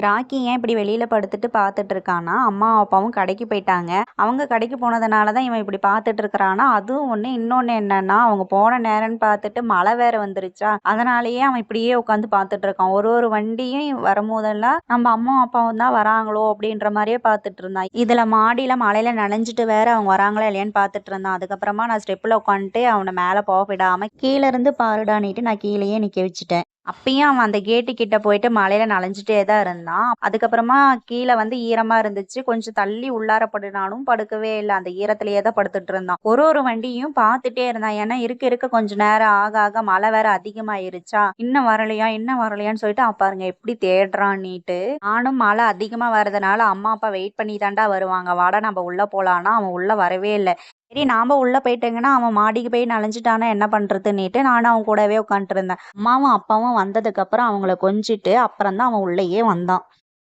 ராக்கி ஏன் இப்படி வெளியில படுத்துட்டு பார்த்துட்டு இருக்கான்னா, அம்மா அப்பாவும் கடைக்கு போயிட்டாங்க. அவங்க கடைக்கு போனதுனால தான் இவன் இப்படி பார்த்துட்டு இருக்கிறான்னா, அதுவும் ஒண்ணு. இன்னொன்னு என்னன்னா, அவங்க போன நேரம்னு பார்த்துட்டு மழை வேற வந்துருச்சா, அதனாலேயே அவன் இப்படியே உட்காந்து பார்த்துட்டு இருக்கான். ஒரு ஒரு வண்டியும் வரும்போதெல்லாம் நம்ம அம்மா அப்பாவும் தான் வராங்களோ அப்படின்ற மாதிரியே பார்த்துட்டு இருந்தான். இதுல மாடியில மழையில நனைஞ்சிட்டு வேற அவங்க வராங்களா இல்லையான்னு பார்த்துட்டு இருந்தான். அதுக்கப்புறமா நான் ஸ்டெப்ல உட்காந்துட்டு அவனை மேல போக விடாம கீழ இருந்து பாருடான்னுட்டு நான் கீழேயே நிக்க வச்சுட்டேன். அப்பயும் அவன் அந்த கேட்டு கிட்ட போயிட்டு மழையில நனைஞ்சுட்டே தான் இருந்தான். அதுக்கப்புறமா கீழ வந்து ஈரமா இருந்துச்சு. கொஞ்சம் தள்ளி உள்ளார படுனாலும் படுக்கவே இல்ல. அந்த ஈரத்திலேயே தான் படுத்துட்டு இருந்தான். ஒரு ஒரு வண்டியும் பார்த்துட்டே இருந்தான். ஏன்னா இருக்க இருக்க கொஞ்ச நேரம் ஆக ஆக மழை வேற அதிகமாயிருச்சா, இன்னும் வரலையா இன்னும் வரலையான்னு சொல்லிட்டு அவன் பாருங்க எப்படி தேடுறான்னுட்டு. நானும் மழை அதிகமா வரதுனால அம்மா அப்பா வெயிட் பண்ணி தான்டா வருவாங்க. வாடா நம்ம உள்ள போலான்னா அவன் உள்ள வரவே இல்ல. சரி நாம உள்ள போயிட்டேங்கன்னா அவன் மாடிக்கு போய் நனைஞ்சிட்டானா என்ன பண்றதுன்னுட்டு நானும் அவன் கூடவே உட்காந்துட்டு இருந்தேன். அம்மாவும் அப்பாவும் வந்ததுக்கு அப்புறம் அவங்கள கொஞ்சிட்டு அப்புறம் தான் அவன் உள்ளேயே வந்தான்.